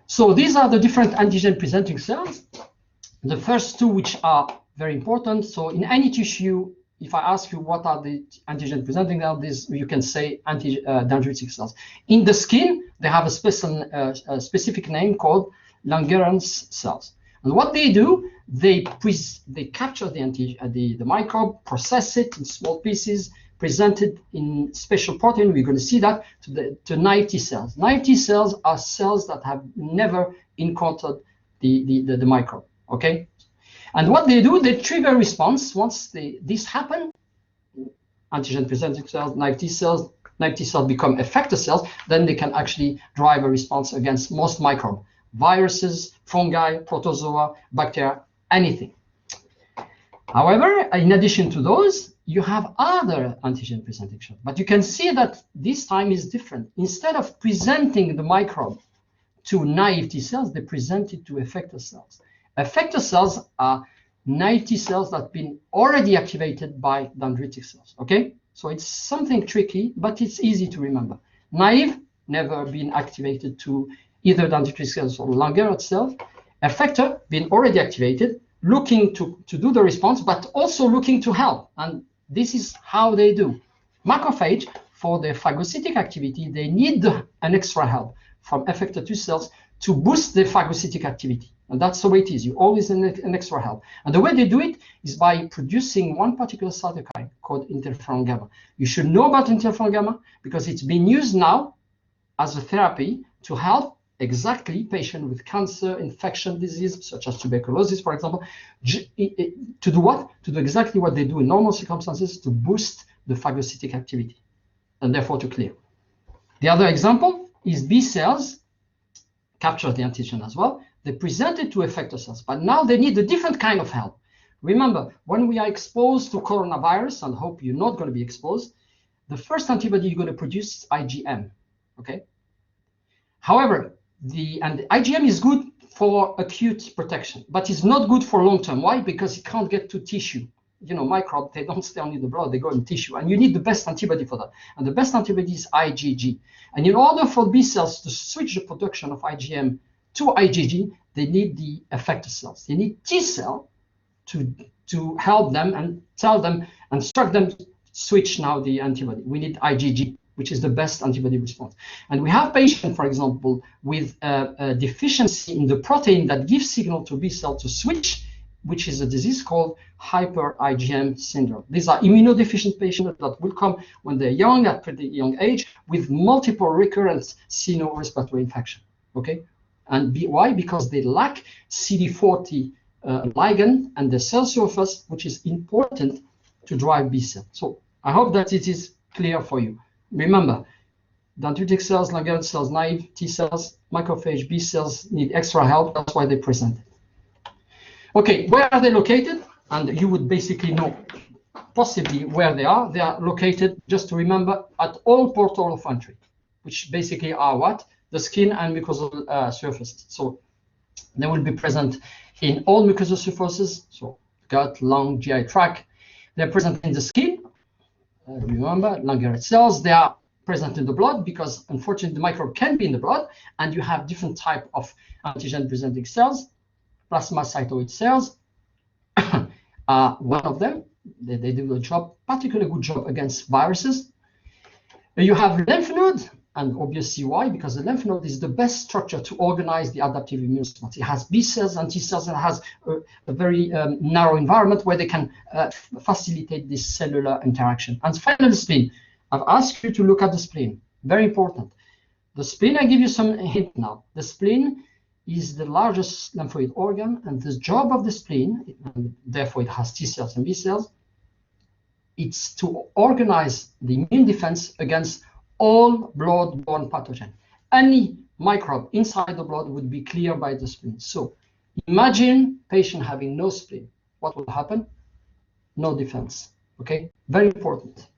So these are the different antigen presenting cells. The first two, which are very important. So in any tissue, if I ask you what are the antigen presenting cells, you can say dendritic cells. In the skin, they have a specific name called Langerhans cells. And what they do, they capture the microbe, process it in small pieces, present it in special protein. We're going to see that to naive T cells. Naive T cells are cells that have never encountered the microbe. Okay, and what they do, they trigger response. Once this happen, antigen presenting cells, naive T cells become effector cells. Then they can actually drive a response against most microbes, viruses, fungi, protozoa, bacteria, anything. However, in addition to those, you have other antigen presenting cells. But you can see that this time is different. Instead of presenting the microbe to naive T cells, they present it to effector cells. Effector cells are naive T cells that have been already activated by dendritic cells. Okay, so it's something tricky, but it's easy to remember. Naive, never been activated to either dendritic cells or Langerhans cells. Effector, been already activated, looking to do the response, but also looking to help. And this is how they do. Macrophage, for their phagocytic activity, they need an extra help from effector T cells to boost the phagocytic activity. And that's the way it is. You always need an extra help. And the way they do it is by producing one particular cytokine called interferon gamma. You should know about interferon gamma because it's being used now as a therapy to help exactly patients with cancer, infection disease, such as tuberculosis, for example, to do what? To do exactly what they do in normal circumstances, to boost the phagocytic activity, and therefore to clear. The other example is B cells capture the antigen as well. They present it to effector cells, but now they need a different kind of help. Remember, when we are exposed to coronavirus, and hope you're not going to be exposed, the first antibody you're going to produce is IgM, okay? However, the IgM is good for acute protection, but it's not good for long term. Why? Because it can't get to tissue. You know, microbes, they don't stay only in the blood, they go in tissue, and you need the best antibody for that. And the best antibody is IgG. And in order for B cells to switch the production of IgM to IgG, they need the effector cells. They need T cell to help them and tell them, instruct them to switch now the antibody. We need IgG, which is the best antibody response. And we have patients, for example, with a deficiency in the protein that gives signal to B cell to switch, which is a disease called hyper IgM syndrome. These are immunodeficient patients that will come when they're young, at pretty young age, with multiple recurrent cyno-respiratory infection. Okay, and why? Because they lack CD40 ligand and the cell surface, which is important to drive B cell. So I hope that it is clear for you. Remember, dendritic cells, Langerhans cells, naive T cells, macrophage B cells need extra help. That's why they present it. Okay, where are they located? And you would basically know possibly where they are. They are located, just to remember, at all portal of entry, which basically are what? The skin and mucosal surfaces. So they will be present in all mucosal surfaces, so gut, lung, GI tract. They're present in the skin. Remember, Langerhans cells, they are present in the blood because unfortunately the microbe can be in the blood, and you have different type of antigen presenting cells. Plasmacytoid cells are one of them. They do a job, particularly good job against viruses. You have lymph node, and obviously why? Because the lymph node is the best structure to organize the adaptive immune response. It has B cells and T cells, and has a very narrow environment where they can facilitate this cellular interaction. And finally, spleen. I've asked you to look at the spleen. Very important. The spleen, I give you some hint now. The spleen is the largest lymphoid organ, and the job of the spleen, and therefore it has T cells and B cells, it's to organize the immune defense against all blood-borne pathogen. Any microbe inside the blood would be cleared by the spleen. So imagine patient having no spleen. What will happen? No defense. Okay, very important.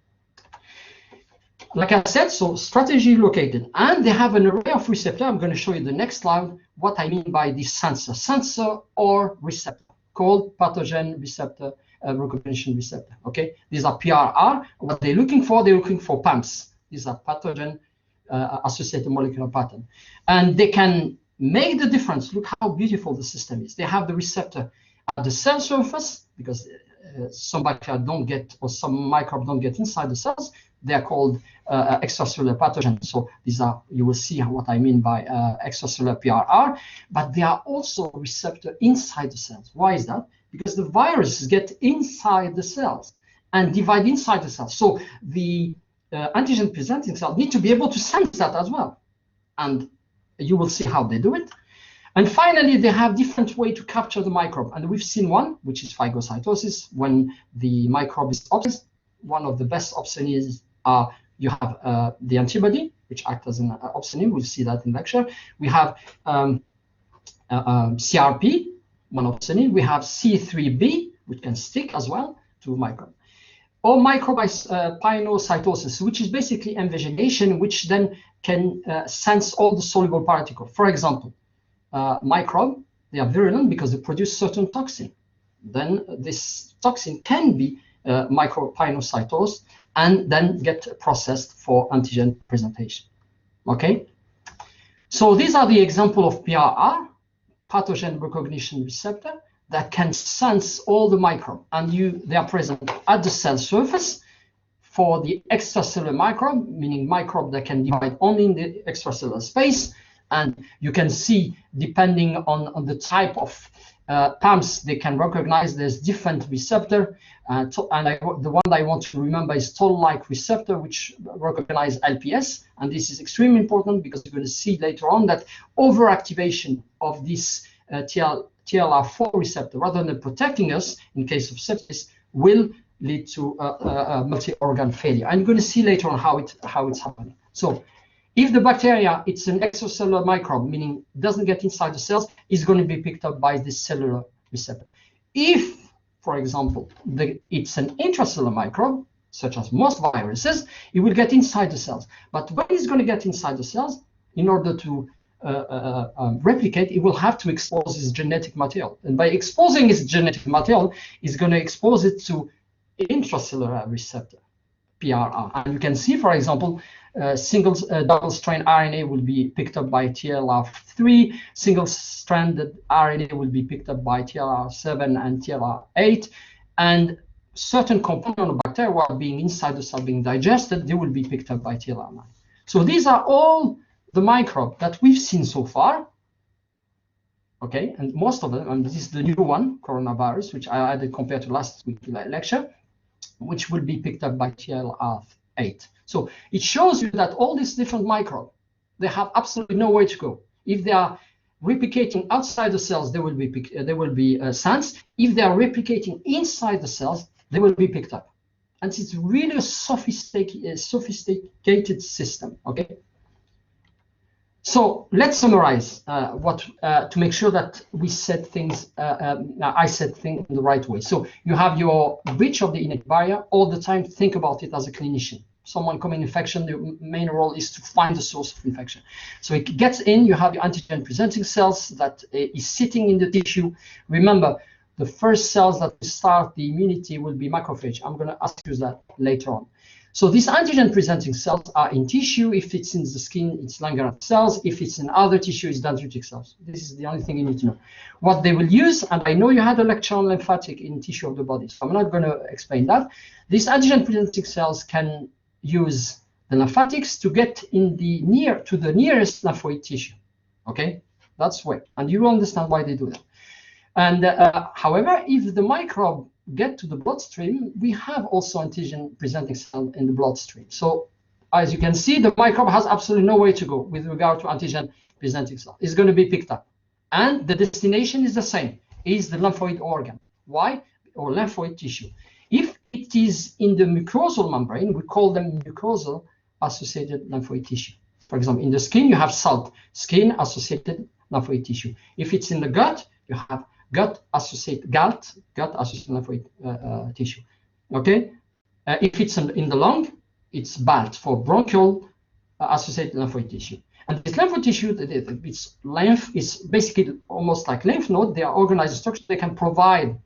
Like I said, so strategy located, and they have an array of receptors. I'm going to show you the next slide what I mean by this sensor or receptor, called pathogen receptor recognition receptor. Okay, these are PRR. What they're looking for, PAMPs. These are pathogen associated molecular pattern, and they can make the difference. Look how beautiful the system is. They have the receptor at the cell surface, because some bacteria don't get, or some microbes don't get inside the cells. They are called extracellular pathogens. So these are, you will see what I mean by extracellular PRR, but they are also receptor inside the cells. Why is that? Because the viruses get inside the cells and divide inside the cells. So the antigen presenting cells need to be able to sense that as well. And you will see how they do it. And finally, they have different ways to capture the microbe. And we've seen one, which is phagocytosis, when the microbe is obsessed. One of the best opsonies are, you have the antibody, which acts as an opsonin. We'll see that in lecture. We have CRP, one opsonin. We have C3b, which can stick as well to microbe. Or microbiocytosis, which is basically invagination, which then can sense all the soluble particles. For example, microbe, they are virulent because they produce certain toxin. Then this toxin can be micropinocytosed and then get processed for antigen presentation. Okay, so these are the example of PRR, pathogen recognition receptor, that can sense all the microbe, and they are present at the cell surface for the extracellular microbe, meaning microbe that can divide only in the extracellular space. And you can see, depending on the type of PAMS, they can recognize there's different receptor. The one I want to remember is toll-like receptor, which recognize LPS. And this is extremely important because you're going to see later on that overactivation of this TLR4 receptor, rather than protecting us in case of sepsis, will lead to multi-organ failure. And you're going to see later on how it's happening. So if the bacteria, it's an extracellular microbe, meaning doesn't get inside the cells, is going to be picked up by this cellular receptor. If, for example, it's an intracellular microbe, such as most viruses, it will get inside the cells. But when it's going to get inside the cells, in order to replicate, it will have to expose its genetic material. And by exposing its genetic material, it's going to expose it to intracellular receptor, PRR. And you can see, for example, double-strand RNA will be picked up by TLR3, single-stranded RNA will be picked up by TLR7 and TLR8, and certain components of bacteria while being inside the cell being digested, they will be picked up by TLR9. So these are all the microbes that we've seen so far, okay, and most of them, and this is the new one, coronavirus, which I added compared to last week's lecture, which will be picked up by TLR8. So it shows you that all these different microbes, they have absolutely nowhere to go. If they are replicating outside the cells, they will be sensed. If they are replicating inside the cells, they will be picked up. And it's really a sophisticated system. Okay. So let's summarize to make sure that we said things. I said things in the right way. So you have your breach of the innate barrier all the time. Think about it as a clinician. Someone coming infection, the main role is to find the source of infection. So it gets in, you have your antigen presenting cells that is sitting in the tissue. Remember, the first cells that start the immunity will be macrophage. I'm going to ask you that later on. So these antigen presenting cells are in tissue. If it's in the skin, it's Langerhans cells. If it's in other tissue, it's dendritic cells. This is the only thing you need to know. What they will use, and I know you had a lecture on lymphatic in tissue of the body, so I'm not going to explain that. These antigen presenting cells can use the lymphatics to get in to the nearest lymphoid tissue. Okay, that's why, and you will understand why they do that. And however, if the microbe get to the bloodstream, we have also antigen presenting cell in the bloodstream. So as you can see, the microbe has absolutely no way to go with regard to antigen presenting cell. It's going to be picked up, and the destination is the same, is the lymphoid organ. Why? Or lymphoid tissue. If it is in the mucosal membrane, we call them mucosal associated lymphoid tissue. For example, in the skin, you have SALT, skin associated lymphoid tissue. If it's in the gut, you have gut associated lymphoid tissue. Okay. If it's in the lung, it's BALT, for bronchial associated lymphoid tissue. And this lymphoid tissue, it's basically almost like lymph node. They are organized structures. They can provide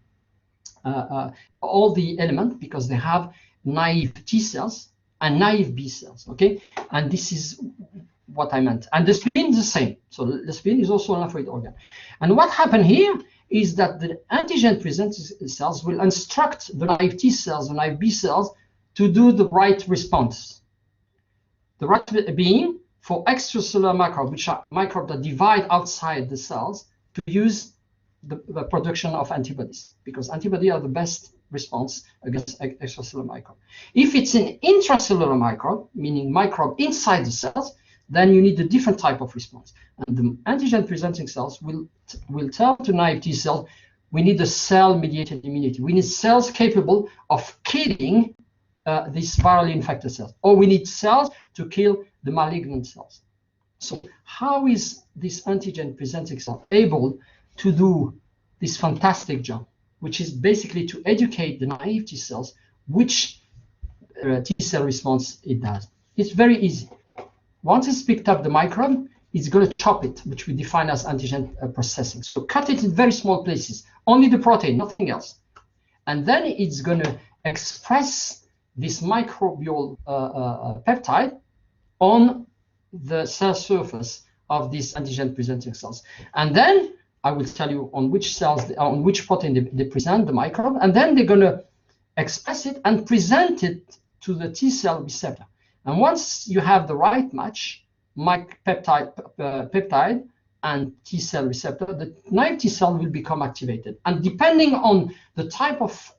all the elements because they have naive T cells and naive B cells. Okay, and this is what I meant. And the spleen is the same. So the spleen is also a lymphoid organ. And what happened here is that the antigen-presenting cells will instruct the naive T cells, the naive B cells, to do the right response. The right being for extracellular microbes, which are microbes that divide outside the cells, to use the production of antibodies, because antibodies are the best response against extracellular microbe. If it's an intracellular microbe, meaning microbe inside the cells, then you need a different type of response. And the antigen-presenting cells will tell to naive T cells, we need a cell-mediated immunity. We need cells capable of killing these virally infected cells, or we need cells to kill the malignant cells. So how is this antigen-presenting cell able to do this fantastic job, which is basically to educate the naive T cells which T cell response it does? It's very easy. Once it's picked up the microbe, it's going to chop it, which we define as antigen processing. So cut it in very small places, only the protein, nothing else. And then it's going to express this microbial peptide on the cell surface of these antigen-presenting cells. And then I will tell you on which cells, on which protein they present the microbe, and then they're going to express it and present it to the T cell receptor. And once you have the right match, peptide and T cell receptor, the naive T cell will become activated. And depending on the type of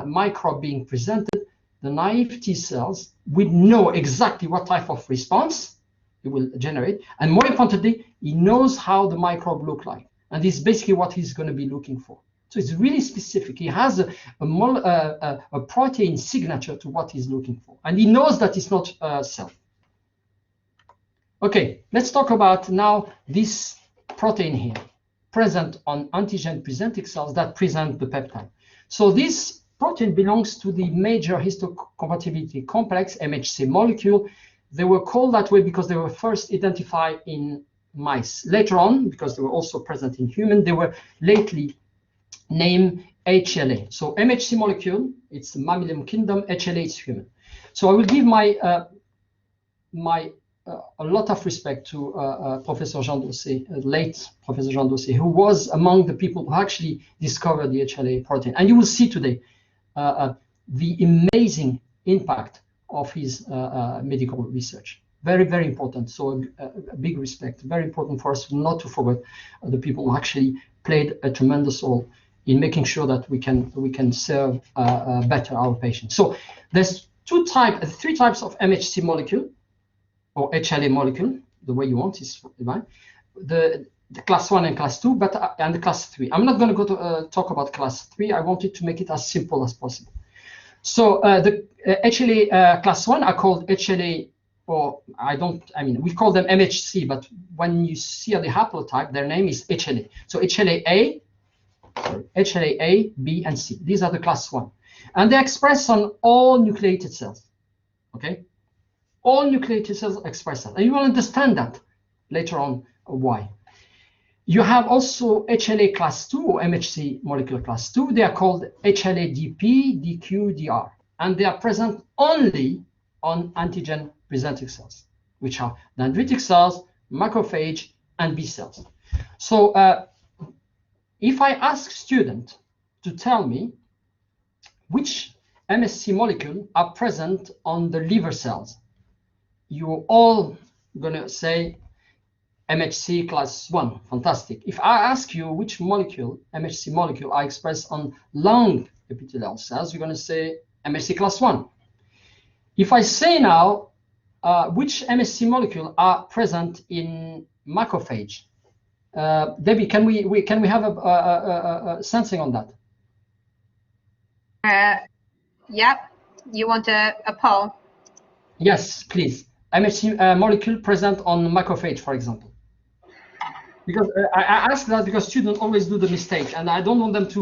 microbe being presented, the naive T cells will know exactly what type of response it will generate. And more importantly, he knows how the microbe look like. And this is basically what he's going to be looking for. So it's really specific. He has a protein signature to what he's looking for. And he knows that it's not cell. Okay, let's talk about now this protein here, present on antigen-presenting cells that present the peptide. So this protein belongs to the major histocompatibility complex, MHC molecule. They were called that way because they were first identified in mice. Later on, because they were also present in humans, they were lately named HLA. So MHC molecule, it's the mammalian kingdom, HLA is human. So I will give a lot of respect to Professor Jean Dossé, late Professor Jean Dossé, who was among the people who actually discovered the HLA protein. And you will see today the amazing impact of his medical research. Very, very important. So a big respect. Very important for us not to forget the people who actually played a tremendous role in making sure that we can serve better our patients. So there's three types of MHC molecule, or HLA molecule, the way you want is fine. The class 1 and class 2, and the class 3. I'm not going to go to talk about class 3. I wanted to make it as simple as possible. So the HLA class 1 are called HLA, or we call them MHC, but when you see the haplotype, their name is HLA. So HLA A, B, and C. These are the class 1. And they express on all nucleated cells, okay? All nucleated cells express that. And you will understand that later on why. You have also HLA class 2 or MHC molecular class 2. They are called HLA DP, DQ, DR. And they are present only on antigen-presenting cells, which are dendritic cells, macrophage, and B cells. So if I ask students to tell me which MSC molecule are present on the liver cells, you're all going to say MHC class 1, fantastic. If I ask you which molecule, MHC molecule, are expressed on lung epithelial cells, you're going to say MHC class 1. If I say now which MHC molecule are present in macrophage, Debbie, can we have a sensing on that? Yep. You want a poll? Yes, please. MHC molecule present on macrophage, for example. Because I ask that because students always do the mistake, and I don't want them to